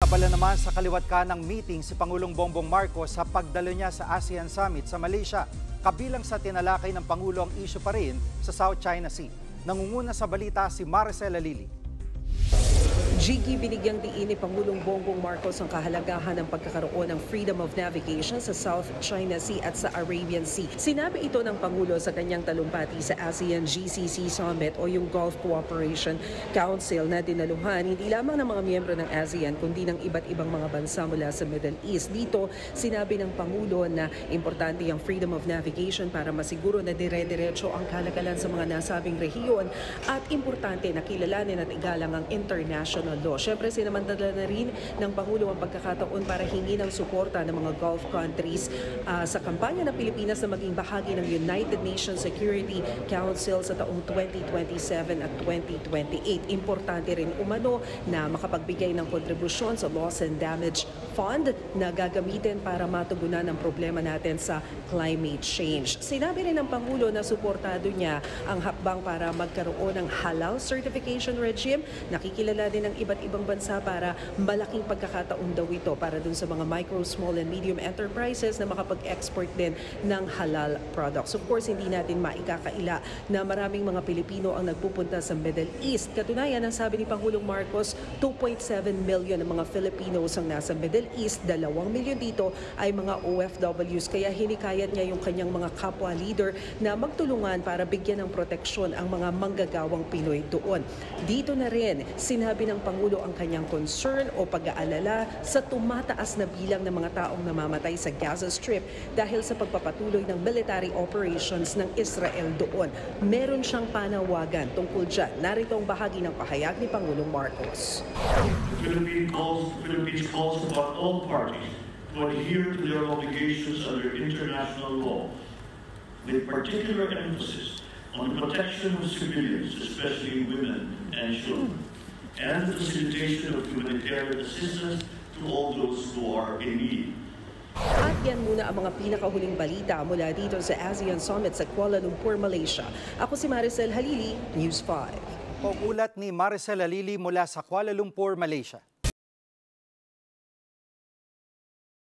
Abala naman sa kaliwat kanang meeting si Pangulong Bongbong Marcos sa pagdalo niya sa ASEAN Summit sa Malaysia. Kabilang sa tinalakay ng Pangulo ang issue pa rin sa South China Sea. Nangunguna sa balita si Maricel Alili. Jiggy, binigyang diin ni Pangulong Bongbong Marcos ang kahalagahan ng pagkakaroon ng freedom of navigation sa South China Sea at sa Arabian Sea. Sinabi ito ng Pangulo sa kanyang talumpati sa ASEAN GCC Summit o yung Gulf Cooperation Council na dinaluhan hindi lamang ng mga miyembro ng ASEAN kundi ng iba't ibang mga bansa mula sa Middle East. Dito, sinabi ng Pangulo na importante ang freedom of navigation para masiguro na dire-diretso ang kalakalan sa mga nasabing rehiyon at importante na kilalanin at igalang ang international law. Siyempre, sinamantala na rin ng Pangulo ang pagkakataon para hingi ng suporta ng mga Gulf countries sa kampanya ng Pilipinas na maging bahagi ng United Nations Security Council sa taong 2027 at 2028. Importante rin umano na makapagbigay ng kontribusyon sa Loss and Damage Fund na gagamitin para matugunan ang problema natin sa climate change. Sinabi rin ng Pangulo na suportado niya ang hakbang para magkaroon ng halal certification regime. Nakikilala din ng iba't ibang bansa para malaking pagkakataon daw ito para dun sa mga micro, small and medium enterprises na makapag-export din ng halal products. Of course, hindi natin maikakaila na maraming mga Pilipino ang nagpupunta sa Middle East. Katunayan, ang sabi ni Pangulong Marcos, 2.7 million ng mga Filipinos ang nasa Middle East. 2 milyon dito ay mga OFWs. Kaya hinikayat niya yung kanyang mga kapwa leader na magtulungan para bigyan ng proteksyon ang mga manggagawang Pinoy doon. Dito na rin, sinabi ng Pangulo ang kanyang concern o pag-aalala sa tumataas na bilang ng mga taong namamatay sa Gaza Strip dahil sa pagpapatuloy ng military operations ng Israel doon. Meron siyang panawagan tungkol dyan. Narito ang bahagi ng pahayag ni Pangulong Marcos. The Philippines calls upon all parties to adhere to their obligations under international law, with particular emphasis on the protection of civilians, especially women and children, and the facilitation of humanitarian assistance to all those who are in need. At yan muna ang mga pinakahuling balita mula dito sa ASEAN Summit sa Kuala Lumpur, Malaysia. Ako si Maricel Halili, News 5. Paulat ni Maricel Alili mula sa Kuala Lumpur, Malaysia.